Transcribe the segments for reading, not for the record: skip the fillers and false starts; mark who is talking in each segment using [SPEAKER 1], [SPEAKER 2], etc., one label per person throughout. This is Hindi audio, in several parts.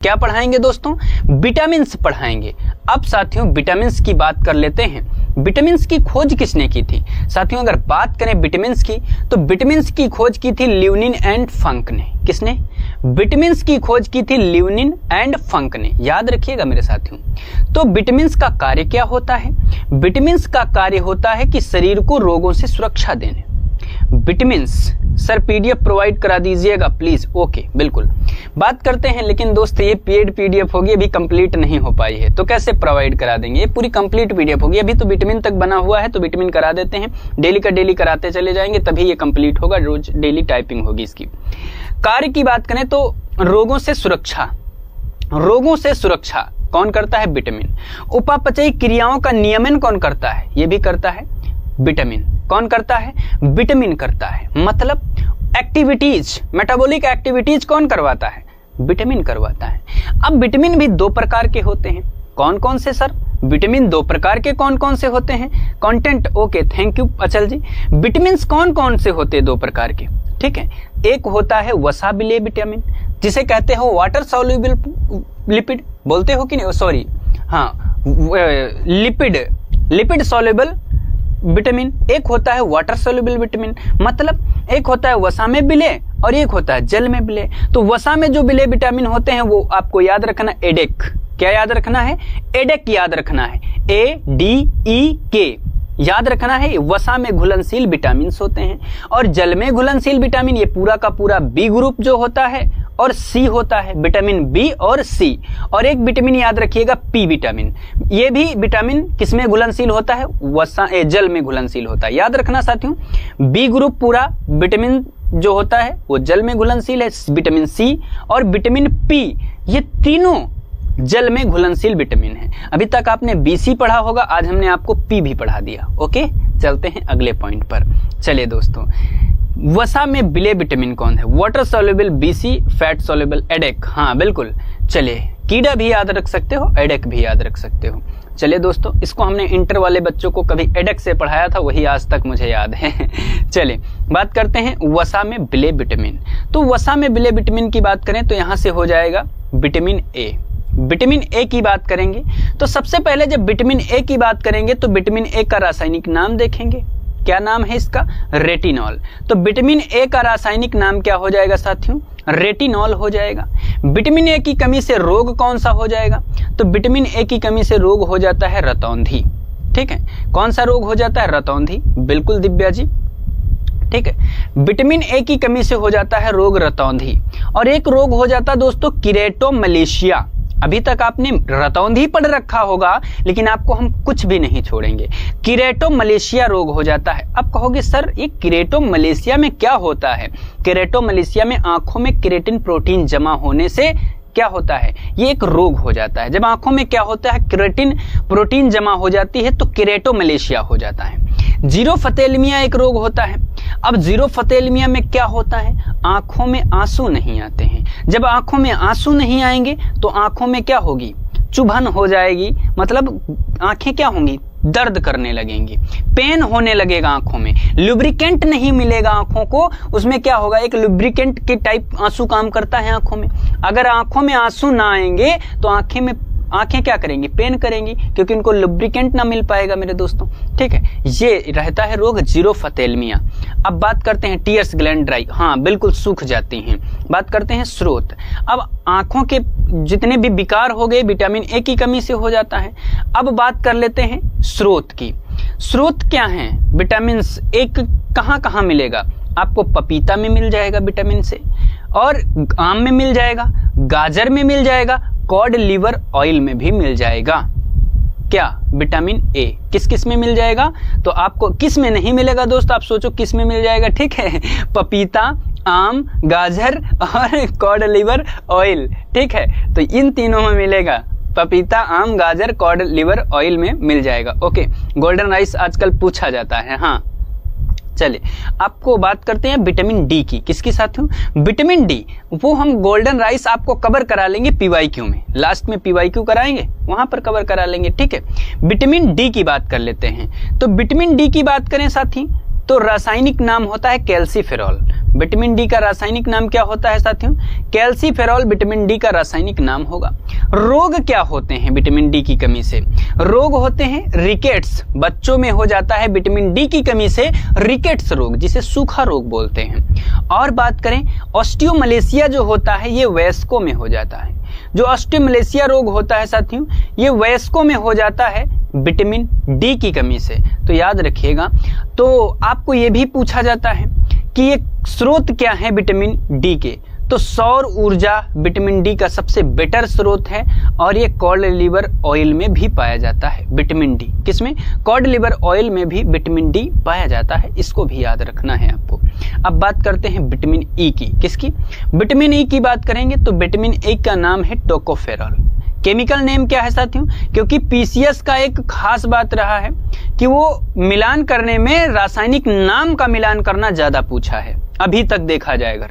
[SPEAKER 1] क्या पढ़ाएंगे दोस्तों? विटामिन्स पढ़ाएंगे। अब साथियों विटामिन्स की बात कर लेते हैं। विटामिन्स की खोज किसने की थी? साथियों अगर बात करें विटामिन्स की, तो विटामिन्स की खोज की थी ल्यूनिन एंड फंक ने। किसने? विटामिन्स की खोज की थी ल्यूनिन एंड फंक ने। याद रखिएगा मेरे साथियों। तो विटामिन्स का कार्य क्या होता है? विटामिन्स का कार्य होता है कि शरीर को रोगों से सुरक्षा देने। विटामिन्स सर पीडीएफ प्रोवाइड करा दीजिएगा प्लीज। ओके बिल्कुल बात करते हैं, लेकिन दोस्त ये पेड पीडीएफ होगी, अभी कंप्लीट नहीं हो पाई है, तो कैसे प्रोवाइड करा देंगे? ये पूरी कंप्लीट पीडीएफ होगी। अभी तो विटामिन तक बना हुआ है, तो विटामिन करा देते हैं, डेली का डेली कराते चले जाएंगे, तभी ये कंप्लीट होगा। रोज डेली टाइपिंग होगी इसकी। कार्य की बात करें तो रोगों से सुरक्षा। रोगों से सुरक्षा कौन करता है? विटामिन। उपापचयी क्रियाओं का नियमन कौन करता है? ये भी करता है विटामिन। कौन करता है? विटामिन करता है। मतलब एक्टिविटीज, मेटाबॉलिक एक्टिविटीज कौन करवाता है? विटामिन करवाता है। अब विटामिन भी दो प्रकार के होते हैं। कौन कौन से सर? विटामिन दो प्रकार के कौन कौन से होते हैं? कंटेंट ओके, थैंक यू अचल जी। विटामिन कौन कौन से होते हैं? दो प्रकार के, ठीक है। एक होता है वसा विलेय विटामिन, जिसे कहते हो वाटर सॉल्युबल लिपिड, बोलते हो कि नहीं? सॉरी, हाँ, लिपिड सॉल्युबल विटामिन। एक होता है वाटर सॉल्युबल विटामिन, मतलब एक होता है वसा में विलेय और एक होता है जल में विलेय। तो वसा में जो विलेय विटामिन होते हैं वो आपको याद रखना, एडेक। क्या याद रखना है? एडेक याद रखना है, ADEK याद रखना है। वसा में घुलनशील विटामिन होते हैं और जल में घुलनशील विटामिन, ये पूरा का पूरा बी ग्रुप जो होता है और सी होता है, विटामिन बी और सी। और एक विटामिन याद रखिएगा पी विटामिन, ये भी विटामिन किसमें घुलनशील होता है? वसा जल में घुलनशील होता है। याद रखना साथियों, बी ग्रुप पूरा विटामिन जो होता है वो जल में घुलनशील है, विटामिन सी और विटामिन पी, ये तीनों जल में घुलनशील विटामिन है। अभी तक आपने BC पढ़ा होगा, आज हमने आपको P भी पढ़ा दिया। ओके, चलते हैं अगले पॉइंट पर। चलिए दोस्तों, वसा में विलेय विटामिन कौन है? Water soluble BC, fat soluble ADEK. हाँ बिल्कुल, चलिए कीड़ा भी याद रख सकते हो, एडेक भी याद रख सकते हो। चलिए दोस्तों, इसको हमने इंटर वाले बच्चों को कभी एडेक से पढ़ाया था, वही आज तक मुझे याद है। चलिए बात करते हैं वसा में विलेय विटामिन। तो वसा में विलेय विटामिन की बात करें तो यहां से हो जाएगा विटामिन ए। विटामिन ए की बात करेंगे तो सबसे पहले जब विटामिन ए की बात करेंगे तो विटामिन ए का रासायनिक नाम देखेंगे। क्या नाम है इसका? रेटिनॉल। तो विटामिन ए का रासायनिक नाम क्या हो जाएगा साथियों? रेटिनॉल हो जाएगा। विटामिन ए की कमी से रोग कौन सा हो जाएगा? तो विटामिन ए की कमी से रोग हो जाता है रतौंधी। ठीक है, कौन सा रोग हो जाता है? रतौंधी। बिल्कुल दिव्या जी, ठीक है। विटामिन ए की कमी से हो जाता है रोग रतौंधी। और एक रोग हो जाता है दोस्तों कीरेटोमलेशिया। अभी तक आपने रतौंधी पढ़ रखा होगा, लेकिन आपको हम कुछ भी नहीं छोड़ेंगे। कीरेटोमलेशिया रोग हो जाता है। अब कहोगे सर ये कीरेटोमलेशिया में क्या होता है? कीरेटोमलेशिया में आंखों में केराटिन प्रोटीन जमा होने से क्या होता है? ये एक रोग हो जाता है। जब आंखों में क्या होता है? केराटिन प्रोटीन जमा हो जाती है तो कीरेटोमलेशिया हो जाता है। जीरोफथेलमिया एक रोग होता है। अब जीरोफथेलमिया में क्या होता है? आंखों में आंसू नहीं आते हैं। जब आंखों में आंसू नहीं आएंगे तो आंखों में क्या होगी? चुभन हो जाएगी, मतलब आंखें क्या होंगी? दर्द करने लगेंगी, पेन होने लगेगा आंखों में, लुब्रिकेंट नहीं मिलेगा आंखों को। उसमें क्या होगा? एक लुब्रिकेंट के टाइप आंसू काम करता है आंखों में। अगर आंखों में आंसू ना आएंगे तो आंखें क्या करेंगी? पेन करेंगी, क्योंकि उनको लुब्रिकेंट ना मिल पाएगा मेरे दोस्तों। ठीक है, ये रहता है रोग जीरोफथेलमिया। अब बात करते हैं टीयर्स ग्लैंड ड्राई। हाँ बिल्कुल, सूख जाती हैं। बात करते हैं स्रोत। अब आंखों के जितने भी विकार हो गए विटामिन ए की कमी से हो जाता है। अब बात कर लेते हैं स्रोत की। स्रोत क्या है? विटामिन ए कहाँ कहाँ मिलेगा? आपको पपीता में मिल जाएगा विटामिन से, और आम में मिल जाएगा, गाजर में मिल जाएगा, कॉड लिवर ऑयल में भी मिल जाएगा। क्या? Vitamin A. किस किस में मिल जाएगा? तो आपको किस में नहीं मिलेगा दोस्त? आप सोचो किस में मिल जाएगा। ठीक है, पपीता, आम, गाजर और कॉड लिवर ऑयल। ठीक है, तो इन तीनों में मिलेगा। पपीता, आम, गाजर, कॉड लिवर ऑयल में मिल जाएगा। ओके, गोल्डन राइस आजकल पूछा जाता है। हाँ चलिए, आपको बात करते हैं विटामिन डी की। किसकी साथियों? Vitamin D. वो हम गोल्डन राइस आपको कवर करा लेंगे PYQ में, लास्ट में PYQ कराएंगे, वहां पर कवर करा लेंगे। ठीक है, विटामिन डी की बात कर लेते हैं। तो विटामिन डी की बात करें साथी तो रासायनिक नाम होता है कैल्सीफेरॉल। विटामिन डी का रासायनिक नाम क्या होता है साथियों? कैल्सीफेरॉल विटामिन डी का रासायनिक नाम होगा। रोग क्या होते हैं विटामिन डी की कमी से? रोग होते हैं रिकेट्स, बच्चों में हो जाता है विटामिन डी की कमी से रिकेट्स रोग, जिसे सूखा रोग बोलते हैं। और बात करें ऑस्टियोमलेशिया जो होता है ये वयस्कों में हो जाता है। जो ऑस्टियोमलेशिया रोग होता है साथियों ये वयस्कों में हो जाता है विटामिन डी की कमी से। तो याद रखिएगा। तो आपको ये भी पूछा जाता है कि ये स्रोत क्या है विटामिन डी के? तो सौर ऊर्जा विटामिन डी का सबसे बेटर स्रोत है और ये कॉड लिवर ऑयल में भी पाया जाता है विटामिन डी। किसमें? कॉड लिवर ऑयल में भी विटामिन डी पाया जाता है, इसको भी याद रखना है आपको। अब बात करते हैं विटामिन ई की। किसकी? विटामिन ई की बात करेंगे तो विटामिन ई का नाम है टोकोफेरॉल। केमिकल नेम क्या है साथियों? क्योंकि पीसीएस का एक खास बात रहा है कि वो मिलान करने में रासायनिक नाम का मिलान करना ज्यादा पूछा है अभी तक देखा जाए अगर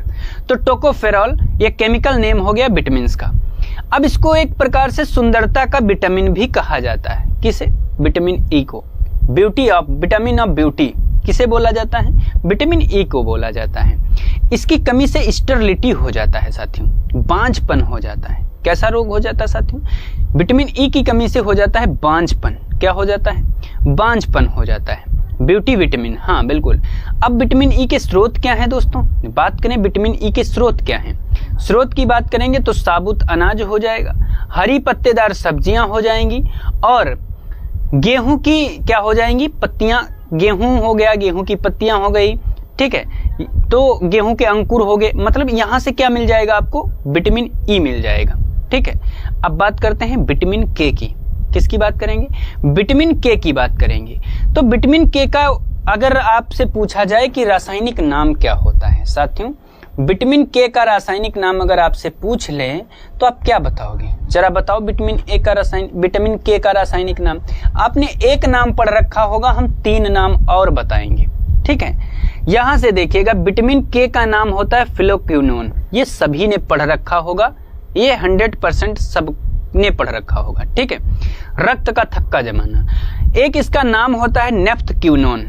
[SPEAKER 1] तो। टोकोफेरॉल ये केमिकल नेम हो गया विटामिन का। अब इसको एक प्रकार से सुंदरता का विटामिन भी कहा जाता है। किसे? विटामिन ई को। Beauty of, vitamin of beauty किसे बोला जाता है? विटामिन ई को बोला जाता है। इसकी कमी से स्टेरिलिटी हो जाता है साथियों, बांझपन हो जाता है। कैसा रोग हो जाता है साथियों? विटामिन ई की कमी से हो जाता है बांझपन। क्या हो जाता है? बांझपन हो जाता है। ब्यूटी विटामिन, हाँ बिल्कुल। अब विटामिन ई के स्रोत क्या हैं दोस्तों? बात करें विटामिन ई के स्रोत क्या हैं? स्रोत की बात करेंगे तो साबुत अनाज हो जाएगा, हरी पत्तेदार सब्जियां हो जाएंगी और गेहूं की क्या हो जाएंगी? पत्तियां। गेहूं हो गया, गेहूं की पत्तियां हो गई, ठीक है। तो गेहूं के अंकुर हो गए, मतलब यहां से क्या मिल जाएगा आपको? विटामिन ई मिल जाएगा, ठीक है। अब बात करते हैं विटामिन के की। किसकी बात करेंगे? विटामिन के की बात करेंगे। तो विटामिन के का अगर आपसे पूछा जाए कि रासायनिक नाम क्या होता है साथियों, विटामिन के का रासायनिक नाम अगर आपसे पूछ लें तो आप क्या बताओगे? जरा बताओ विटामिन के का रासायनिक नाम। आपने एक नाम पढ़ रखा होगा, हम 3 नाम और बताएंगे, ठीक है। यहां से देखिएगा विटामिन के का नाम होता है फिलोक्विनोन। ये सभी ने पढ़ रखा होगा, ये 100% सब ने पढ़ रखा होगा, ठीक है। रक्त का थक्का जमाना। एक इसका नाम होता है नेफ्थक्विनोन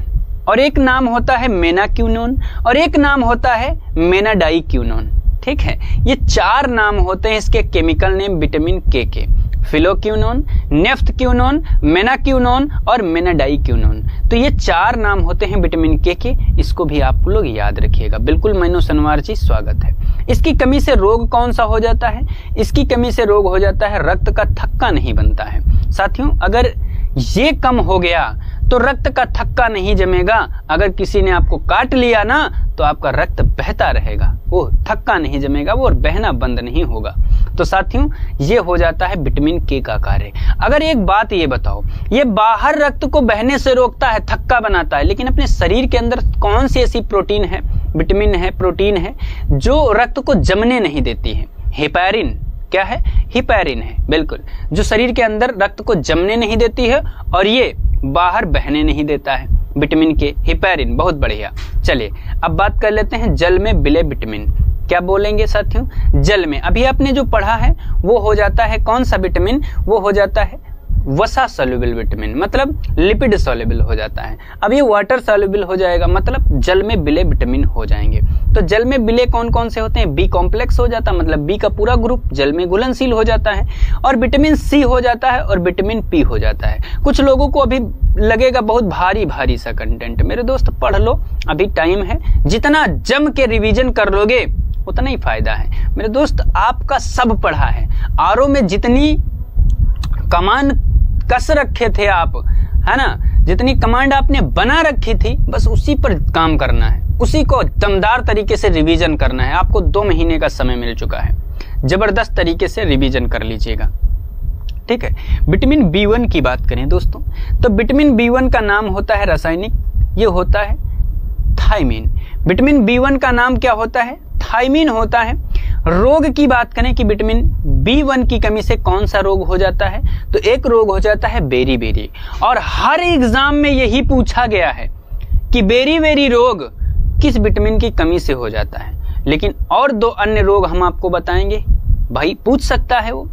[SPEAKER 1] और एक नाम होता है मेनाक्विनोन और एक नाम होता है मेनाडाइक्विनोन, ठीक है। ये 4 नाम होते हैं इसके केमिकल नेम विटामिन के। फिलोक्विनोन, नेफ्थक्विनोन, मेनाक्विनोन और मेनाडाइक्विनोन। तो ये 4 नाम होते हैं विटामिन के। इसको भी आप लोग याद रखिएगा। बिल्कुल मैनो सनवार जी, स्वागत है। इसकी कमी से रोग कौन सा हो जाता है? इसकी कमी से रोग हो जाता है रक्त का थक्का नहीं बनता है साथियों। अगर ये कम हो गया तो रक्त का थक्का नहीं जमेगा। अगर किसी ने आपको काट लिया ना तो आपका रक्त बहता रहेगा, वो थक्का नहीं जमेगा, वो बहना बंद नहीं होगा। तो साथियों ये हो जाता है विटामिन के का कार्य। अगर एक बात ये बताओ, ये बाहर रक्त को बहने से रोकता है, थक्का बनाता है, लेकिन अपने शरीर के अंदर कौन सी ऐसी प्रोटीन है, विटामिन है, प्रोटीन है जो रक्त को जमने नहीं देती है? हेपैरिन। क्या है? हिपैरिन है, बिल्कुल, जो शरीर के अंदर रक्त को जमने नहीं देती है और ये बाहर बहने नहीं देता है। विटामिन के, हिपैरिन, बहुत बढ़िया। चलिए अब बात कर लेते हैं जल में विलय विटामिन। क्या बोलेंगे साथियों? जल में अभी आपने जो पढ़ा है वो हो जाता है कौन सा विटामिन? वो हो जाता है वसा सॉल्युबल विटामिन, मतलब लिपिड सॉल्युबल हो जाता है। अब ये वाटर सॉल्युबल हो जाएगा, मतलब जल में विलय विटामिन हो जाएंगे। तो जल में विलय कौन कौन से होते हैं? बी कॉम्प्लेक्स हो जाता है, मतलब बी का पूरा ग्रुप जल में घुलनशील हो जाता है, और विटामिन सी हो जाता है और विटामिन पी हो जाता है। कुछ लोगों को अभी लगेगा बहुत भारी भारी सा कंटेंट, मेरे दोस्त पढ़ लो, अभी टाइम है। जितना जम के रिवीजन कर लोगे उतना ही फायदा है मेरे दोस्त। आपका सब पढ़ा है, आरओ में जितनी कमान कस रखे थे आप, है ना, जितनी कमांड आपने बना रखी थी, बस उसी पर काम करना है, उसी को दमदार तरीके से रिवीजन करना है। आपको 2 महीने का समय मिल चुका है, जबरदस्त तरीके से रिवीजन कर लीजिएगा, ठीक है। विटामिन बी1 की बात करें दोस्तों, तो विटामिन बी1 का नाम होता है रासायनिक, ये होता है थायमीन। विटामिन बी1 का नाम क्या होता है? थायमीन होता है। रोग की बात करें कि विटामिन बी1 की कमी से कौन सा रोग हो जाता है, तो एक रोग हो जाता है बेरी, और हर एग्जाम में यही पूछा गया है कि बेरी रोग किस विटामिन की कमी से हो जाता है। लेकिन और 2 अन्य रोग हम आपको बताएंगे, भाई पूछ सकता है वो।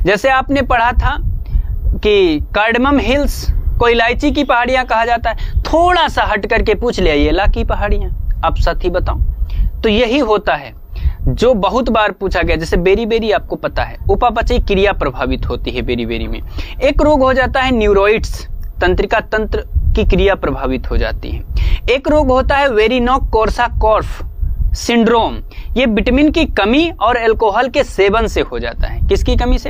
[SPEAKER 1] जैसे आपने पढ़ा था कि कार्डमम हिल्स को इलायची की पहाड़ियां कहा जाता है, थोड़ा सा हट करके पूछ लिया ये ला की पहाड़ियां। अब साथी बताओ तो यही होता है जो बहुत बार पूछा गया, जैसे बेरी बेरी आपको पता है, उपापचयी क्रिया प्रभावित होती है बेरी बेरी में। एक रोग हो जाता है न्यूरोइड्स, तंत्रिका तंत्र की क्रिया प्रभावित हो जाती है। एक रोग होता है वेरिनोक कोर्साकॉफ सिंड्रोम, ये विटामिन की कमी और अल्कोहल के सेवन से हो जाता है। किसकी कमी से?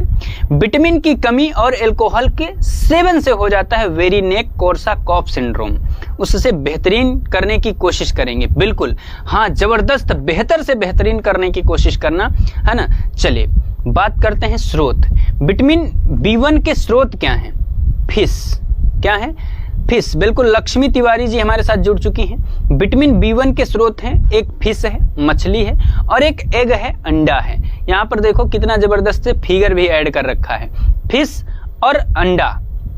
[SPEAKER 1] विटामिन की कमी और अल्कोहल के सेवन से हो जाता है वेरिनेक कोर्साकॉफ सिंड्रोम। उससे बेहतरीन करने की कोशिश करेंगे, बिल्कुल हाँ, जबरदस्त बेहतर से बेहतरीन करने की कोशिश करना, है ना। चलिए बात करते हैं स्रोत। विटामिन B1 के स्रोत क्या हैं? फिश। क्या है? फिश। बिल्कुल, लक्ष्मी तिवारी जी हमारे साथ जुड़ चुकी हैं। विटामिन B1 के स्रोत हैं, एक फिश है, मछली है, और एक एग है, अंडा है। यहाँ पर देखो कितना जबरदस्त से फिगर भी ऐड कर रखा है। फिश और अंडा,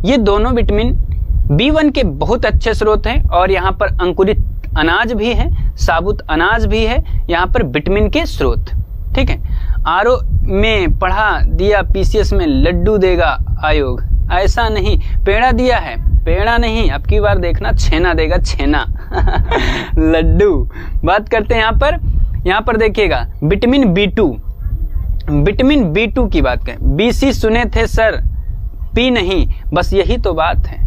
[SPEAKER 1] ये दोनों विटामिन B1 के बहुत अच्छे स्रोत हैं। और यहाँ पर अंकुरित अनाज भी है, साबुत अनाज भी है, यहाँ पर विटामिन के स्रोत। ठीक है। आरओ में पढ़ा दिया, PCS में लड्डू देगा आयोग, ऐसा नहीं, पेड़ा दिया है, पेड़ा नहीं, अब की बार देखना छेना देगा, छेना लड्डू। बात करते हैं यहाँ पर देखिएगा विटामिन B2, विटामिन B2 की बात करें। BC सुने थे सर, P नहीं, बस यही तो बात है।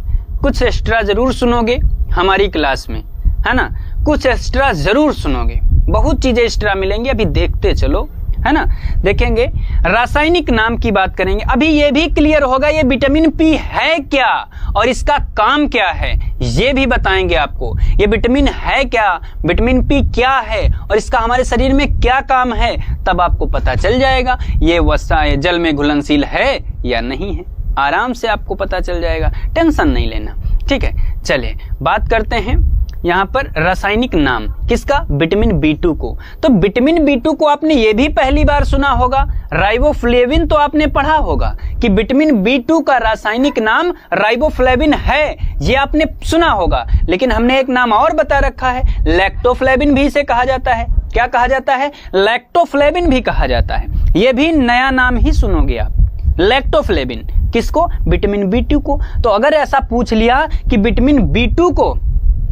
[SPEAKER 1] कुछ एक्स्ट्रा जरूर सुनोगे हमारी क्लास में, है ना, कुछ एक्स्ट्रा जरूर सुनोगे, बहुत चीजें एक्स्ट्रा मिलेंगी, अभी देखते चलो, है ना। देखेंगे रासायनिक नाम की बात करेंगे, अभी ये भी क्लियर होगा ये विटामिन P है क्या और इसका काम क्या है, ये भी बताएंगे आपको। ये विटामिन है क्या, विटामिन P क्या है और इसका हमारे शरीर में क्या काम है, तब आपको पता चल जाएगा ये वसा जल में घुलनशील है या नहीं है। आराम से आपको पता चल जाएगा, टेंशन नहीं लेना। ठीक है, चलिए बात करते हैं यहाँ पर रासायनिक नाम किसका? विटामिन B2 को। तो विटामिन B2 को आपने ये भी पहली बार सुना होगा, राइबोफ्लेविन तो आपने पढ़ा होगा कि विटामिन B2 का रासायनिक नाम राइबोफ्लेविन है, ये आपने सुना होगा। लेकिन हमने एक नाम और बता रखा है, लैक्टोफ्लेविन भी इसे कहा जाता है। क्या कहा जाता है? लैक्टोफ्लेविन भी कहा जाता है। ये भी नया नाम ही सुनोगे आप, लैक्टोफ्लेविन। किसको? विटामिन B2 को। तो अगर ऐसा पूछ लिया कि विटामिन B2 को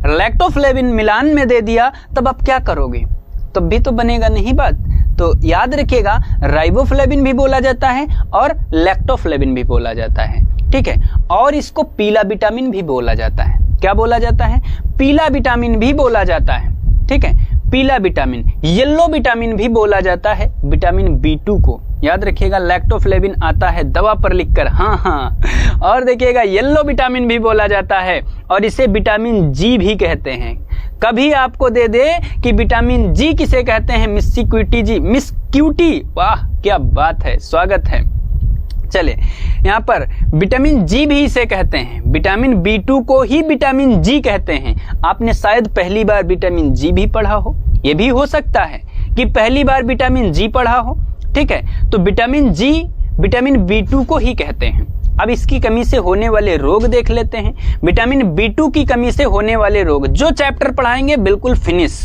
[SPEAKER 1] लैक्टोफ्लेविन मिलान में दे दिया, तब आप क्या करोगे? तब भी तो बनेगा नहीं बात। तो याद रखिएगा, राइबोफ्लेविन भी बोला जाता है और लैक्टोफ्लेविन भी बोला जाता है। ठीक है, और इसको पीला विटामिन भी बोला जाता है। क्या बोला जाता है? पीला विटामिन भी बोला जाता है। ठीक है, पीला विटामिन, येलो विटामिन भी बोला जाता है विटामिन B2 को। याद रखिएगा, लैक्टोफ्लेविन आता है दवा पर लिखकर, हाँ। और देखिएगा येलो विटामिन भी बोला जाता है और इसे विटामिन G भी कहते हैं। कभी आपको दे दे कि विटामिन G किसे कहते हैं? मिस क्यूटी जी, मिस क्यूटी, वाह क्या बात है, स्वागत है। चले यहाँ पर विटामिन G भी इसे कहते हैं, विटामिन B2 को ही विटामिन G कहते हैं। आपने शायद पहली बार विटामिन G भी पढ़ा हो, ये भी हो सकता है कि पहली बार विटामिन G पढ़ा हो। ठीक है, तो विटामिन G विटामिन B2 को ही कहते हैं। अब इसकी कमी से होने वाले रोग देख लेते हैं। विटामिन B2 की कमी से होने वाले रोग, जो चैप्टर पढ़ाएंगे बिल्कुल फिनिश।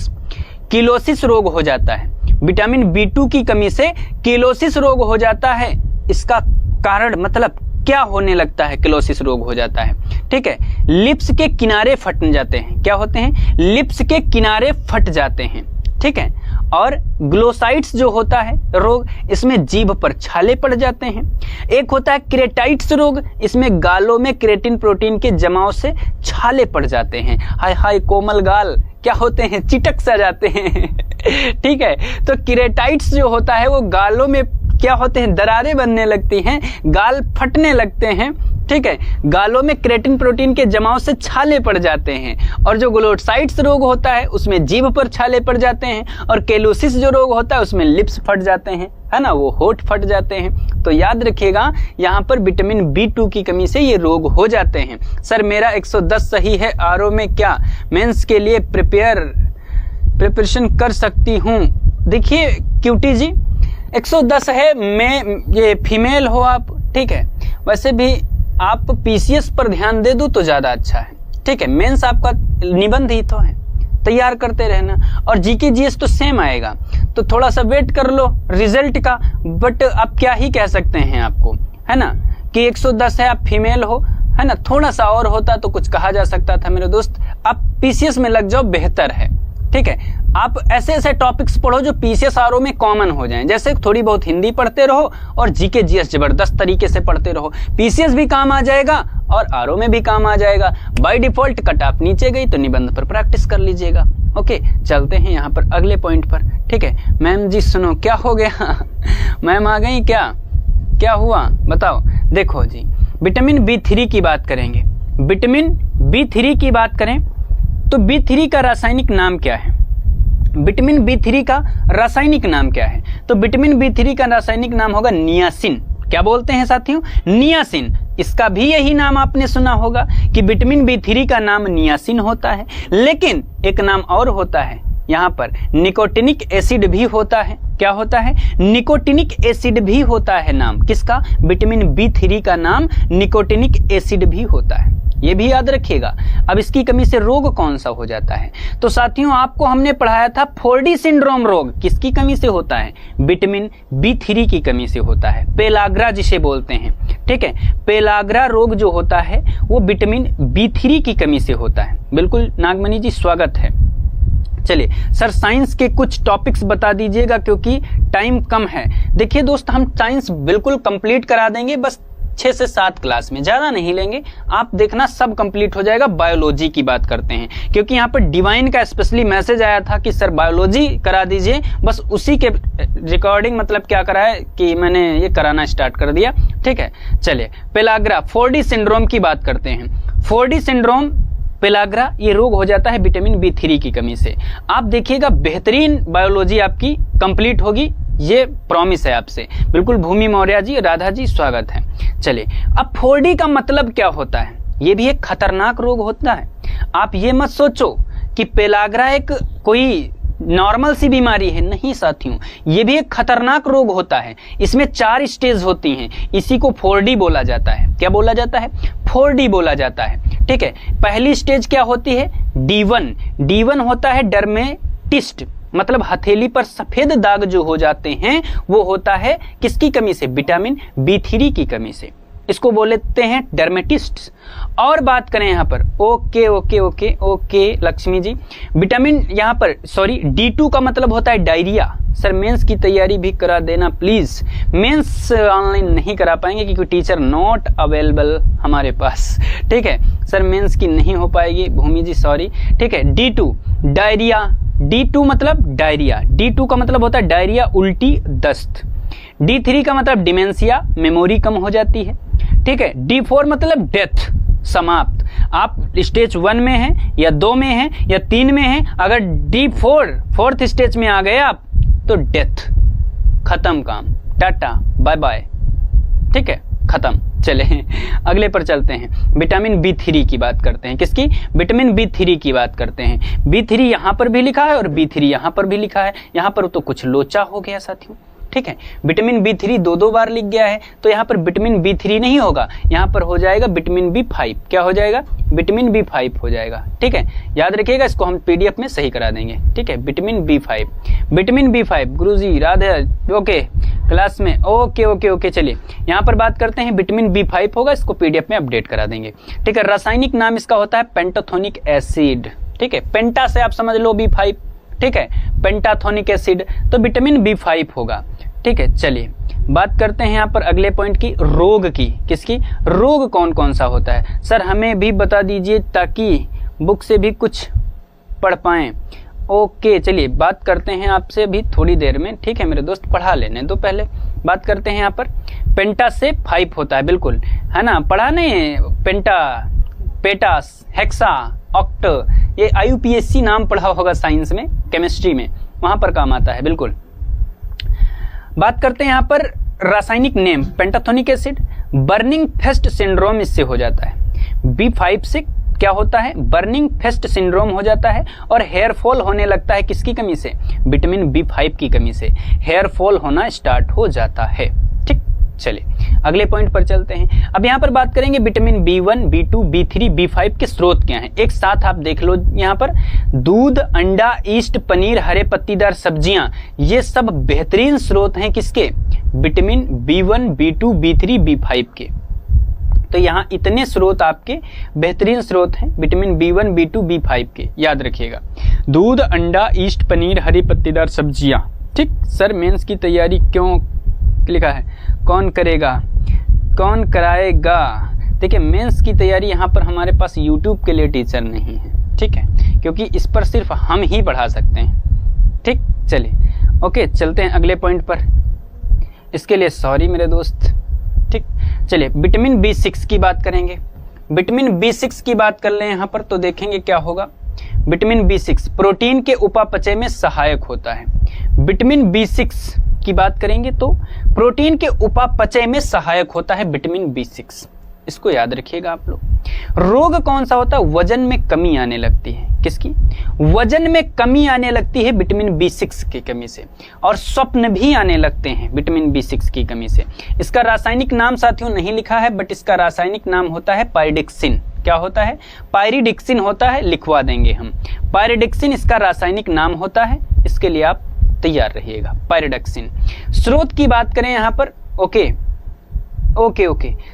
[SPEAKER 1] किलोसिस रोग हो जाता है, विटामिन B2 की कमी से किलोसिस रोग हो जाता है। इसका कारण मतलब क्या होने लगता है? किलोसिस रोग हो जाता है। ठीक है, लिप्स के किनारे फट जाते हैं। क्या होते हैं? लिप्स के किनारे फट जाते हैं। ठीक है, और ग्लोसाइट्स जो होता है रोग, इसमें जीभ पर छाले पड़ जाते हैं। एक होता है क्रेटाइट्स रोग, इसमें गालों में क्रेटिन प्रोटीन के जमाव से छाले पड़ जाते हैं। हाय हाय कोमल गाल क्या होते हैं? चिटक सा जाते हैं। ठीक है, तो क्रेटाइट्स जो होता है वो गालों में क्या होते हैं? दरारें बनने लगती हैं, गाल फटने लगते हैं। ठीक है, गालों में क्रेटिन प्रोटीन के जमाव से छाले पड़ जाते हैं। और जो ग्लोसाइट्स रोग होता है उसमें जीभ पर छाले पड़ जाते हैं। और केलोसिस जो रोग होता है उसमें लिप्स फट जाते हैं, है ना, वो होठ फट जाते हैं। तो याद रखिएगा, यहाँ पर विटामिन B2 की कमी से ये रोग हो जाते हैं। सर मेरा 110 सही है, आरओ में क्या मेंस के लिए प्रिपरेशन कर सकती हूँ? देखिए क्यूटी जी, 110 है, मैं ये फीमेल हो आप। ठीक है, वैसे भी आप PCS पर ध्यान दे दो तो ज्यादा अच्छा है। ठीक है, मेंस आपका निबंध ही तो है, तैयार करते रहना, और GK GS तो सेम आएगा, तो थोड़ा सा वेट कर लो रिजल्ट का। बट आप क्या ही कह सकते हैं आपको, है ना, कि 110 है, आप फीमेल हो, है ना। थोड़ा सा और होता तो कुछ कहा जा सकता था मेरे दोस्त, आप PCS में लग जाओ, बेहतर है। ठीक है, आप ऐसे ऐसे टॉपिक्स पढ़ो जो पीसीएस आरओ में कॉमन हो जाएं, जैसे थोड़ी बहुत हिंदी पढ़ते रहो और जीके जीएस जबरदस्त तरीके से पढ़ते रहो, पीसीएस भी काम आ जाएगा और आरओ में भी काम आ जाएगा। बाय डिफॉल्ट कट ऑफ नीचे गई तो निबंध पर प्रैक्टिस कर लीजिएगा। ओके, चलते हैं यहाँ पर अगले पॉइंट पर। ठीक है मैम जी, सुनो क्या हो गया मैम आ गई क्या हुआ बताओ। देखो जी, विटामिन B3 की बात करेंगे। विटामिन B3 की बात करें तो B3 का रासायनिक नाम क्या है? विटामिन B3 का रासायनिक नाम क्या है? तो विटामिन B3 का रासायनिक नाम होगा नियासिन। क्या बोलते हैं साथियों? नियासिन। इसका भी यही नाम आपने सुना होगा कि विटामिन B3 का नाम नियासिन होता है, लेकिन एक नाम और होता है यहाँ पर, निकोटिनिक एसिड भी होता है। क्या होता है? निकोटिनिक एसिड भी होता है नाम किसका? विटामिन B3 का नाम निकोटिनिक एसिड भी होता है, ये भी याद रखिएगा। अब इसकी कमी से रोग कौन सा हो जाता है? तो साथियों आपको हमने पढ़ाया था 4D सिंड्रोम रोग किसकी कमी से होता है? विटामिन B3 की कमी से होता है, पेलाग्रा जिसे बोलते हैं। ठीक है, पेलाग्रा रोग जो होता है वो विटामिन B3 की कमी से होता है। बिल्कुल नागमणि जी, स्वागत है। चलिए सर, साइंस के कुछ टॉपिक्स बता दीजिएगा क्योंकि टाइम कम है। देखिए दोस्त, हम साइंस बिल्कुल कंप्लीट करा देंगे, बस 6 से 7 क्लास में, ज्यादा नहीं लेंगे। आप देखना सब कंप्लीट हो जाएगा। बायोलॉजी की बात करते हैं क्योंकि यहाँ पर डिवाइन का स्पेशली मैसेज आया था कि सर बायोलॉजी करा दीजिए, बस उसी के रिकॉर्डिंग मतलब क्या करा है कि मैंने ये कराना स्टार्ट कर दिया। ठीक है, चलिए पेलाग्रा 4D सिंड्रोम की बात करते हैं। 4D सिंड्रोम पेलाग्रा ये रोग हो जाता है विटामिन B3 की कमी से। आप देखिएगा बेहतरीन बायोलॉजी आपकी कंप्लीट होगी, ये प्रॉमिस है आपसे। बिल्कुल भूमि मौर्य जी, राधा जी, स्वागत है। चलिए अब 4D का मतलब क्या होता है? ये भी एक खतरनाक रोग होता है। आप ये मत सोचो कि पेलाग्रा एक कोई नॉर्मल सी बीमारी है, नहीं साथियों, ये भी एक खतरनाक रोग होता है। इसमें 4 स्टेज होती हैं, इसी को 4D बोला जाता है। क्या बोला जाता है? 4D बोला जाता है। ठीक है, पहली स्टेज क्या होती है? D1 होता है डर्मेटिस्ट, मतलब हथेली पर सफेद दाग जो हो जाते हैं वो होता है किसकी कमी से? विटामिन B3 की कमी से। इसको बोलते हैं डर्मेटिस्ट। और बात करें यहाँ पर, ओके लक्ष्मी जी, विटामिन यहाँ पर सॉरी D2 का मतलब होता है डायरिया। सर मेंस की तैयारी भी करा देना प्लीज। मेंस ऑनलाइन नहीं करा पाएंगे क्योंकि टीचर नॉट अवेलेबल हमारे पास। ठीक है सर, मेंस की नहीं हो पाएगी भूमि जी, सॉरी। ठीक है, D2 डायरिया, D2 मतलब डायरिया, D2 का मतलब होता है डायरिया, उल्टी, दस्त। D3 का मतलब डिमेंशिया, मेमोरी कम हो जाती है। ठीक है, D4 मतलब डेथ, समाप्त। आप स्टेज 1 में हैं या 2 में हैं या 3 में हैं, अगर D4 4th स्टेज में आ गए आप तो डेथ, खत्म काम, टाटा बाय बाय। ठीक है, खत्म। चले अगले पर चलते हैं, विटामिन B3 की बात करते हैं। किसकी? विटामिन B3 की बात करते हैं। B3 यहाँ पर भी लिखा है और B3 यहाँ पर भी लिखा है, यहाँ पर तो कुछ लोचा हो गया साथियों। ठीक है, विटामिन B3 दो बार लिख गया है तो यहाँ पर विटामिन B3 नहीं होगा, यहाँ पर हो जाएगा विटामिन B5। क्या हो जाएगा? विटामिन B5 हो जाएगा। ठीक है, याद रखिएगा, इसको हम PDF में सही करा देंगे। ठीक है, विटामिन B5 गुरुजी, राधे, ओके क्लास में, ओके। चलिए यहाँ पर बात करते हैं, विटामिन B5 होगा, इसको PDF में अपडेट करा देंगे। ठीक है, रासायनिक नाम इसका होता है पेंटाथोनिक एसिड। ठीक है, पेंटा से आप समझ लो B5। ठीक है, पेंटाथोनिक एसिड, तो विटामिन B5 होगा। ठीक है, चलिए बात करते हैं यहाँ पर अगले पॉइंट की, रोग की। किसकी? रोग कौन कौन सा होता है? सर हमें भी बता दीजिए ताकि बुक से भी कुछ पढ़ पाएं। ओके, चलिए बात करते हैं आपसे अभी थोड़ी देर में। ठीक है मेरे दोस्त, पढ़ा लेने दो पहले। बात करते हैं यहाँ पर, पेंटा से 5 होता है, बिल्कुल है ना, पढ़ा नहीं? पेंटा, पेटास, हेक्सा, ऑक्ट, ये IUPAC नाम पढ़ा होगा साइंस में, केमिस्ट्री में, वहां पर काम आता है। बिल्कुल बात करते हैं यहाँ पर रासायनिक name, pantothenic acid, burning fest syndrome इससे हो जाता है। B5 से क्या होता है? बर्निंग फेस्ट सिंड्रोम हो जाता है और हेयर फॉल होने लगता है किसकी कमी से? विटामिन B5 की कमी से हेयर फॉल होना स्टार्ट हो जाता है। ठीक, चलिए अगले पॉइंट पर चलते हैं। अब यहाँ पर बात करेंगे vitamin B1, B2, B3, B5 के स्रोत क्या हैं। एक साथ आप देख लो यहाँ पर, दूध, अंडा, ईस्ट, पनीर, हरे पत्तीदार सब्जियां, ये सब बेहतरीन स्रोत हैं किसके? Vitamin B1, B2, B3, B5 के। तो यहाँ इतने स्रोत आपके बेहतरीन स्रोत हैं विटामिन B1, B2, B5 के, याद रखिएगा। दूध, अंडा, ईस्ट, पनीर, हरी पत्तेदार सब्जियां। ठीक सर, मेंस की तैयारी क्यों लिखा है, कौन करेगा, कौन कराएगा? देखिए मेंस की तैयारी यहाँ पर हमारे पास यूट्यूब के लिए टीचर नहीं है, ठीक है, क्योंकि इस पर सिर्फ हम ही पढ़ा सकते हैं। ठीक, चलिए ओके, चलते हैं अगले पॉइंट पर। इसके लिए सॉरी मेरे दोस्त। ठीक, चलिए विटामिन B6 की बात करेंगे। विटामिन B6 की बात कर लें यहाँ पर तो देखेंगे क्या होगा। विटामिन B6 प्रोटीन के उपापचय में सहायक होता है। विटामिन B6 की बात करेंगे तो प्रोटीन के उपापचय में सहायक होता है विटामिन B6, इसको याद रखिएगा आप लोग। रोग कौन सा होता है, वजन में कमी आने लगती है, किसकी, वजन में कमी आने लगती है विटामिन B6 की कमी से, और स्वप्न भी आने लगते हैं विटामिन B6 की कमी से। इसका रासायनिक नाम साथियों नहीं लिखा है, बट इसका रासायनिक नाम होता है पायरिडिक्सिन। क्या होता है, पायरिडिक्सिन होता है, लिखवा देंगे हम, पायरिडिक्सिन इसका रासायनिक नाम होता है, इसके लिए आप तैयार रहिएगा, पायरिडिक्सिन। स्रोत की बात करें यहाँ पर, ओके,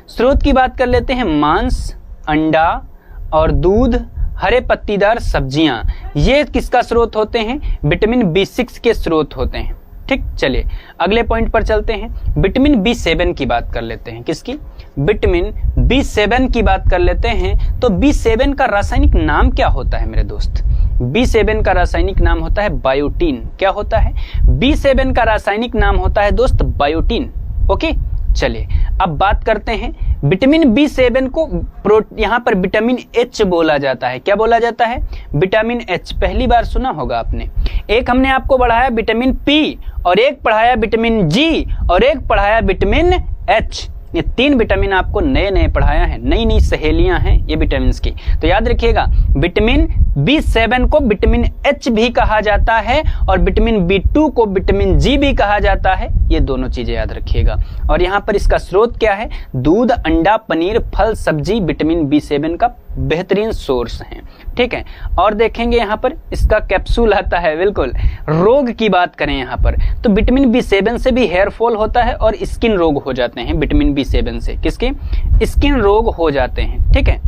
[SPEAKER 1] स्रोत की बात कर लेते हैं, मांस, अंडा और दूध, हरे पत्तीदार सब्जियां, ये किसका स्रोत होते हैं, विटामिन B6 के स्रोत होते हैं। ठीक, चलिए अगले पॉइंट पर चलते हैं। विटामिन B7 की बात कर लेते हैं, किसकी, विटामिन B7 की बात कर लेते हैं। तो B7 का रासायनिक नाम क्या होता है मेरे दोस्त, B7 का रासायनिक नाम होता है बायोटीन। क्या होता है, B7 का रासायनिक नाम होता है दोस्त बायोटीन। ओके, चलिए अब बात करते हैं विटामिन B7 को यहाँ पर विटामिन H बोला जाता है। क्या बोला जाता है, विटामिन H, पहली बार सुना होगा आपने। एक हमने आपको पढ़ाया विटामिन P, और एक पढ़ाया विटामिन G, और एक पढ़ाया विटामिन H। ये 3 विटामिन आपको नए नए पढ़ाया है, नई नई सहेलियां हैं ये विटामिन की। तो याद रखिएगा विटामिन B7 को विटामिन H भी कहा जाता है, और विटामिन B2 को विटामिन G भी कहा जाता है, ये दोनों चीजें याद रखिएगा। और यहाँ पर इसका स्रोत क्या है, दूध, अंडा, पनीर, फल, सब्जी विटामिन B7 का बेहतरीन सोर्स है। ठीक है, और देखेंगे यहाँ पर इसका कैप्सूल आता है। बिल्कुल, रोग की बात करें यहाँ पर तो विटामिन B7 से भी हेयर फॉल होता है और स्किन रोग हो जाते हैं विटामिन B7 से, किसके, स्किन रोग हो जाते हैं। ठीक है,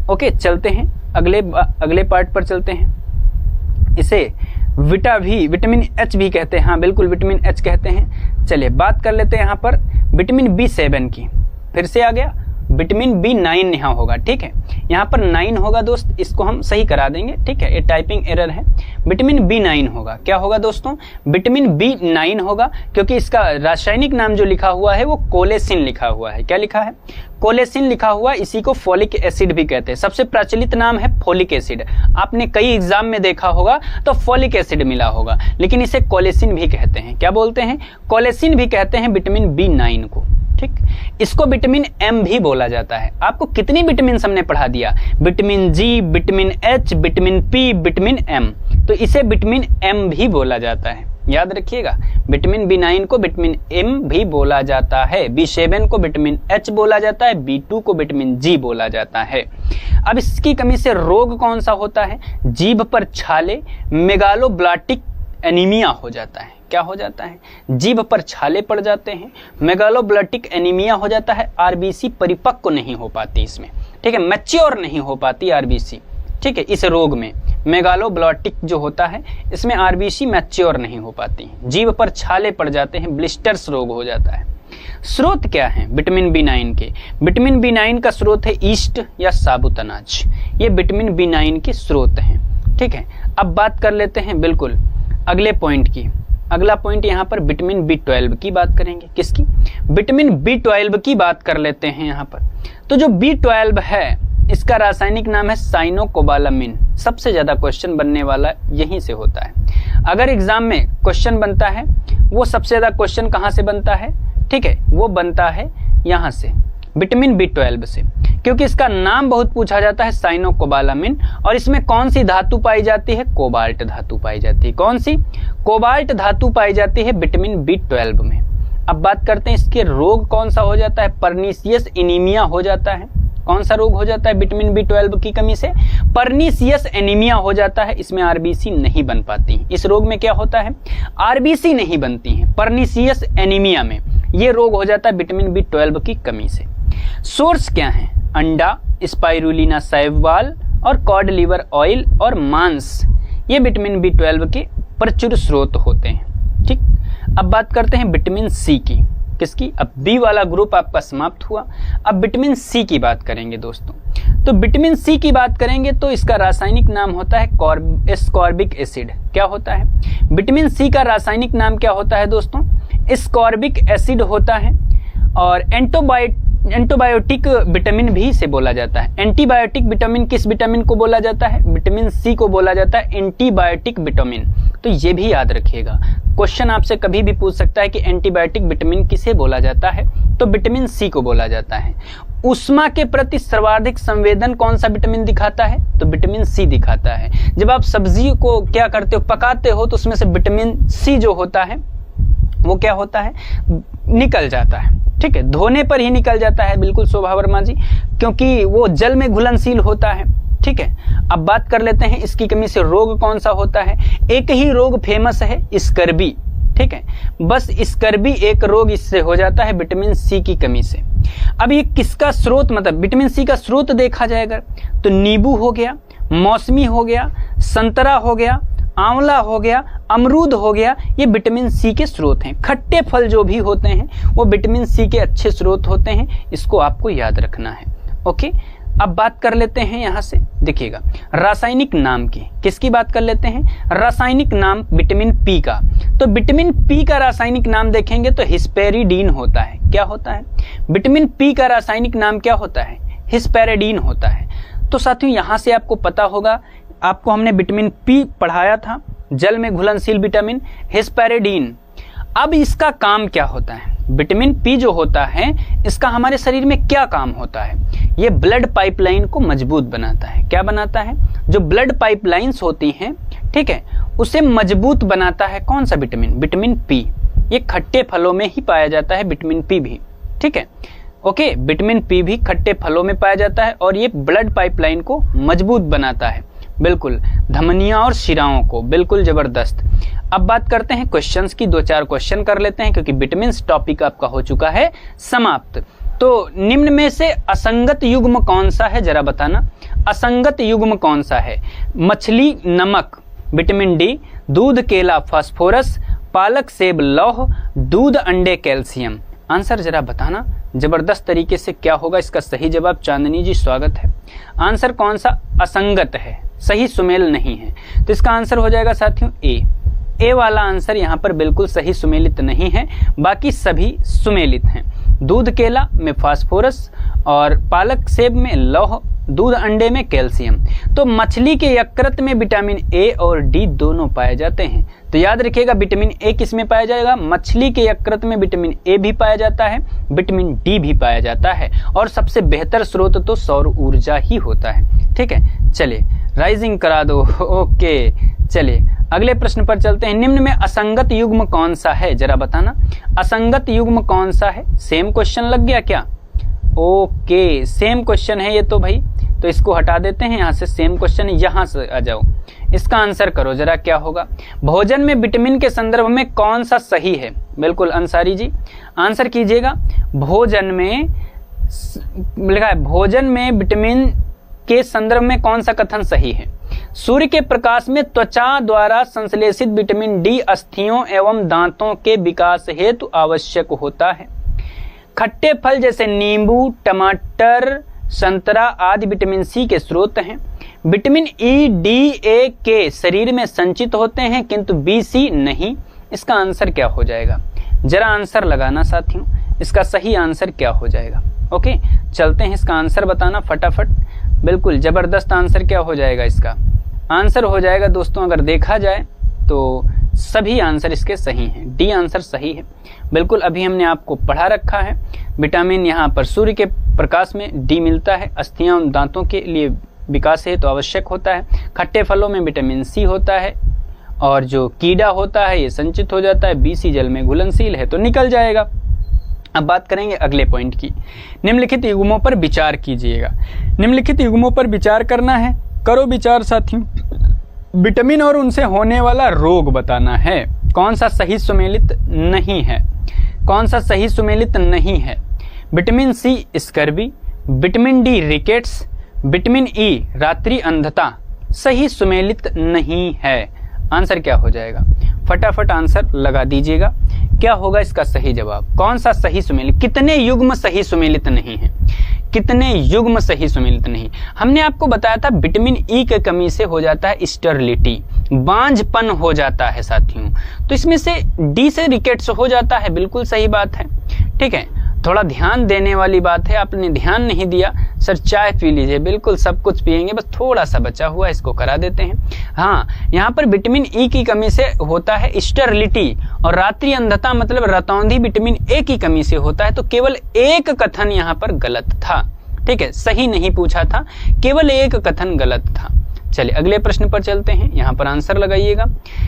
[SPEAKER 1] ओके, चलते हैं अगले पार्ट पर चलते हैं। इसे विटामिन H भी कहते हैं, हाँ बिल्कुल विटामिन H कहते हैं। चलिए बात कर लेते हैं यहाँ पर विटामिन B7 की, फिर से आ गया विटामिन B9 यहाँ होगा। ठीक है, यहाँ पर 9 होगा दोस्त, इसको हम सही करा देंगे। ठीक है, ये टाइपिंग एरर है, विटामिन B9 होगा। क्या होगा दोस्तों, विटामिन B9 होगा, क्योंकि इसका रासायनिक नाम जो लिखा हुआ है वो कोलेसिन लिखा हुआ है। क्या लिखा है, कोलेसिन लिखा हुआ, इसी को फोलिक एसिड भी कहते हैं। सबसे प्रचलित नाम है फोलिक एसिड, आपने कई एग्जाम में देखा होगा तो फोलिक एसिड मिला होगा, लेकिन इसे कोलेसिन भी कहते हैं। क्या बोलते हैं, कोलेसिन भी कहते हैं विटामिन B9 को। ठीक, इसको विटामिन M भी बोला जाता है। आपको कितनी विटामिन हमने पढ़ा दिया, vitamin G, vitamin H, vitamin P, vitamin M, तो इसे विटामिन M भी बोला जाता है। याद रखिएगा, विटामिन B9 को विटामिन M भी बोला जाता है, B7 को विटामिन H बोला जाता है, B2 को विटामिन G बोला जाता है। अब इसकी कमी से रोग कौन सा होता है, जीभ पर छाले, मेगालोब्लास्टिक एनीमिया हो जाता है। क्या हो जाता है, जीभ पर छाले पड़ जाते हैं, मेगालोब्लास्टिक एनीमिया हो जाता है, आरबीसी परिपक्व नहीं हो पाती इसमें। ठीक है, मैच्योर नहीं हो पाती आरबीसी। ठीक है, इस रोग में मेगालोब्लास्टिक जो होता है इसमें आरबीसी मैच्योर नहीं हो पाती, जीभ पर छाले पड़ जाते हैं, ब्लिस्टर्स रोग हो जाता है। स्रोत क्या है विटामिन B9 के, विटामिन B9 का स्रोत है ईस्ट या साबुत अनाज, ये विटामिन B9 के स्रोत हैं। ठीक है, अब बात कर लेते हैं बिल्कुल अगले पॉइंट की। अगला पॉइंट यहाँ पर विटामिन B12 की बात करेंगे, किसकी, विटामिन B12 की बात कर लेते हैं यहाँ पर। तो जो B12 है इसका रासायनिक नाम है साइनोकोबालामिन। सबसे ज्यादा क्वेश्चन बनने वाला यहीं से होता है। अगर एग्जाम में क्वेश्चन बनता है वो सबसे ज्यादा क्वेश्चन कहाँ से बनता है, ठीक है, वो बनता है यहाँ से, विटामिन B12 से, क्योंकि इसका नाम बहुत पूछा जाता है साइनोकोबालामिन। और इसमें कौन सी धातु पाई जाती है, कोबाल्ट धातु पाई जाती है। कौन सी, कोबाल्ट धातु पाई जाती है विटामिन B12 में। अब बात करते हैं इसके रोग कौन सा हो जाता है, परनीसियस एनीमिया हो जाता है। कौन सा रोग हो जाता है विटामिन B12 की कमी से, परनीसियस एनीमिया हो जाता है। इसमें आरबीसी नहीं बन पाती, इस रोग में क्या होता है, आरबीसी नहीं बनती है, परनीसियस एनीमिया में ये रोग हो जाता है विटामिन B12 की कमी से। सोर्स क्या है? अंडा, स्पाइरुलिना शैवाल और कॉड लिवर ऑयल और मांस, ये विटामिन B12 के प्रचुर स्रोत होते हैं। ठीक, अब बात करते हैं विटामिन सी की। किसकी? अब बी वाला ग्रुप आपका समाप्त हुआ, अब विटामिन सी की बात करेंगे दोस्तों। तो विटामिन सी की बात करेंगे तो इसका रासायनिक नाम होता है एस्कॉर्बिक एसिड। क्या होता है? विटामिन सी का रासायनिक नाम क्या होता है दोस्तों? एस्कॉर्बिक एसिड होता है। और एंटीबायोटिक विटामिन भी इसे बोला जाता है। एंटीबायोटिक विटामिन किस विटामिन को बोला जाता है? विटामिन सी को बोला जाता है एंटीबायोटिक विटामिन। तो ये भी याद रखिएगा, क्वेश्चन आपसे कभी भी पूछ सकता है कि एंटीबायोटिक विटामिन किसे बोला जाता है, तो विटामिन सी को बोला जाता है। उष्मा के प्रति सर्वाधिक संवेदन कौन सा विटामिन दिखाता है? तो विटामिन सी दिखाता है। जब आप सब्जी को क्या करते हो, पकाते हो, तो उसमें से विटामिन सी जो होता है वो क्या होता है? निकल जाता है। ठीक है, धोने पर ही निकल जाता है, बिल्कुल शोभा वर्मा जी, क्योंकि वो जल में घुलनशील होता है। ठीक है, अब बात कर लेते हैं इसकी कमी से रोग कौन सा होता है। एक ही रोग फेमस है, स्कर्वी। ठीक है, बस स्कर्वी एक रोग इससे हो जाता है विटामिन सी की कमी से। अब ये किसका स्रोत, मतलब विटामिन सी का स्रोत देखा जाएगा तो नींबू हो गया, मौसमी हो गया, संतरा हो गया, आंवला हो गया, अमरूद हो गया, ये विटामिन सी के स्रोत हैं। खट्टे फल जो भी होते हैं वो विटामिन सी के अच्छे स्रोत होते हैं, इसको आपको याद रखना है। ओके, अब बात कर लेते हैं यहां से, देखिएगा रासायनिक नाम की। किसकी बात कर लेते हैं? रासायनिक नाम विटामिन पी का। तो विटामिन पी का रासायनिक नाम देखेंगे तो हिस्पेरिडीन होता है। क्या होता है? विटामिन पी का रासायनिक नाम क्या होता है? हिस्पेरिडीन होता है। तो साथियों यहां से आपको पता होगा, आपको हमने विटामिन पी पढ़ाया था, जल में घुलनशील विटामिन हिस्पेरिडीन। अब इसका काम क्या होता है? विटामिन पी जो होता है इसका हमारे शरीर में क्या काम होता है? ये ब्लड पाइपलाइन को मजबूत बनाता है। क्या बनाता है? जो ब्लड पाइपलाइंस होती हैं, ठीक है, उसे मजबूत बनाता है। कौन सा विटामिन? Vitamin P. ये खट्टे फलों में ही पाया जाता है, विटामिन पी भी। ठीक है, ओके, विटामिन पी भी खट्टे फलों में पाया जाता है और ये ब्लड पाइपलाइन को मजबूत बनाता है, बिल्कुल, धमनियां और शिराओं को, बिल्कुल जबरदस्त। अब बात करते हैं क्वेश्चंस की, 2-4 क्वेश्चन कर लेते हैं क्योंकि विटामिन टॉपिक आपका हो चुका है समाप्त। तो निम्न में से असंगत युग्म कौन सा है, जरा बताना। असंगत युग्म कौन सा है? मछली नमक विटामिन डी, दूध केला फास्फोरस, पालक सेब लौह, दूध अंडे कैल्शियम। आंसर जरा बताना जबरदस्त तरीके से क्या होगा इसका सही जवाब। चांदनी जी स्वागत है। आंसर कौन सा असंगत है, सही सुमेल नहीं है, तो इसका आंसर हो जाएगा साथियों ए वाला आंसर यहाँ पर बिल्कुल सही सुमेलित नहीं है, बाकी सभी सुमेलित हैं। दूध केला में फास्फोरस और पालक सेब में लौह, दूध अंडे में कैल्शियम। तो मछली के यकृत में विटामिन ए और डी दोनों पाए जाते हैं। तो याद रखिएगा विटामिन ए किस में पाया जाएगा? मछली के यकृत में विटामिन ए भी पाया जाता है, विटामिन डी भी पाया जाता है, और सबसे बेहतर स्रोत तो सौर ऊर्जा ही होता है। ठीक है, चलिए राइजिंग करा दो। ओके, चलिए अगले प्रश्न पर चलते हैं। निम्न में असंगत युग्म कौन सा है, जरा बताना। असंगत युग्म कौन सा है? सेम क्वेश्चन लग गया क्या? ओके, सेम क्वेश्चन है ये तो भाई, तो इसको हटा देते हैं यहाँ से। सेम क्वेश्चन यहाँ से आ जाओ, इसका आंसर करो जरा क्या होगा। भोजन में विटामिन के संदर्भ में कौन सा सही है? बिल्कुल अंसारी जी आंसर कीजिएगा। भोजन में लिखा है, भोजन में विटामिन के संदर्भ में कौन सा कथन सही है? सूर्य के प्रकाश में त्वचा द्वारा संश्लेषित विटामिन डी अस्थियों एवं दांतों के विकास हेतु आवश्यक होता है। खट्टे फल जैसे नींबू, टमाटर, संतरा आदि विटामिन सी के स्रोत हैं। विटामिन ई, डी, ए के शरीर में संचित होते हैं किंतु बी, सी नहीं। इसका आंसर क्या हो जाएगा? जरा आंसर लगाना साथियों, इसका सही आंसर क्या हो जाएगा? ओके, चलते हैं, इसका आंसर बताना फटाफट। बिल्कुल जबरदस्त आंसर क्या हो जाएगा? इसका आंसर हो जाएगा दोस्तों, अगर देखा जाए तो सभी आंसर इसके सही हैं। डी आंसर सही है, बिल्कुल। अभी हमने आपको पढ़ा रखा है, विटामिन यहाँ पर सूर्य के प्रकाश में डी मिलता है, अस्थियां दांतों के लिए विकास है तो आवश्यक होता है। खट्टे फलों में विटामिन सी होता है और जो कीड़ा होता है ये संचित हो जाता है। बी, सी जल में घुलनशील है तो निकल जाएगा। अब बात करेंगे अगले पॉइंट की। निम्नलिखित युग्मों पर विचार कीजिएगा। निम्नलिखित युग्मों पर विचार करना है, करो विचार साथियों। विटामिन और उनसे होने वाला रोग बताना है। कौन सा सही सुमेलित नहीं है? कौन सा सही सुमेलित नहीं है? Vitamin C scurvy, vitamin D rickets, vitamin E रात्रि अंधता सही सुमेलित नहीं है। आंसर क्या हो जाएगा? फटाफट आंसर लगा दीजिएगा। क्या होगा इसका सही जवाब? कौन सा सही सुमेलित? कितने युग्म सही सुमेलित नहीं है? कितने युग्म सही सुमेलित नहीं? हमने आपको बताया था विटामिन ई की कमी से हो जाता है स्टेरिलिटी, बांझपन हो जाता है साथियों। तो इसमें से डी से रिकेट्स हो जाता है, बिल्कुल सही बात है। ठीक है, थोड़ा ध्यान देने वाली बात है, आपने ध्यान नहीं दिया। सर चाय पी लीजिए, बिल्कुल सब कुछ पिएंगे, बस थोड़ा सा बचा हुआ इसको करा देते हैं। हाँ, यहाँ पर विटामिन ई की कमी से होता है स्टेरिलिटी और रात्रि अंधता मतलब रतौंधी विटामिन ए की कमी से होता है। तो केवल एक कथन यहाँ पर गलत था। ठीक है, सही नहीं पूछा था, केवल एक कथन गलत था। चलिए अगले प्रश्न पर चलते हैं, यहाँ पर आंसर लगाइएगा।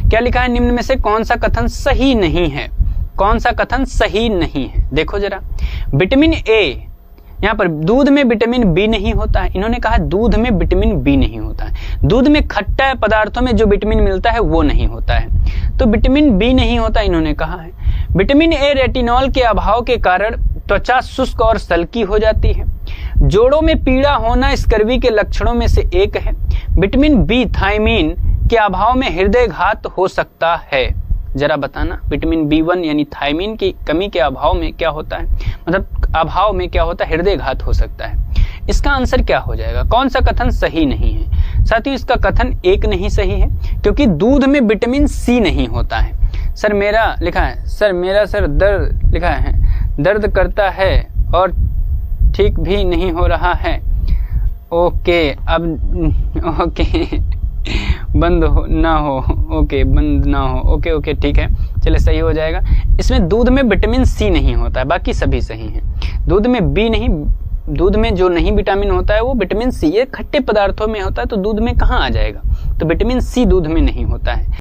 [SPEAKER 1] क्या लिखा है? निम्न में से कौन सा कथन सही नहीं है? कौन सा कथन सही नहीं है? देखो जरा, विटामिन ए, यहाँ पर दूध में विटामिन बी नहीं होता है। इन्होंने कहा दूध में विटामिन बी नहीं होता है। दूध में खट्टा पदार्थों में जो विटामिन मिलता है वो नहीं होता है, तो विटामिन बी नहीं होता इन्होंने कहा है। विटामिन ए रेटिनॉल के अभाव के कारण त्वचा शुष्क और सल्की हो जाती है। जोड़ों में पीड़ा होना स्कर्वी के लक्षणों में से एक है। विटामिन बी थायमीन के अभाव में हृदय घात हो सकता है। जरा बताना, विटामिन बी1 यानी थायमीन की कमी के अभाव में क्या होता है, मतलब अभाव में क्या होता है? हृदय घात हो सकता है। इसका आंसर क्या हो जाएगा? कौन सा कथन सही नहीं है? साथियों इसका कथन एक नहीं सही है, क्योंकि दूध में विटामिन सी नहीं होता है। सर मेरा लिखा है, सर मेरा सर दर्द लिखा है, दर्द करता है और ठीक भी नहीं हो रहा है। ओके, अब ओके बंद हो ना हो, ओके बंद ना हो, ओके ओके ठीक है, चले सही हो जाएगा। इसमें दूध में विटामिन सी नहीं होता है, बाकी सभी सही हैं। दूध में बी नहीं, दूध में जो नहीं विटामिन होता है वो विटामिन सी, ये खट्टे पदार्थों में होता है, तो दूध में कहाँ आ जाएगा? तो विटामिन सी दूध में नहीं होता है।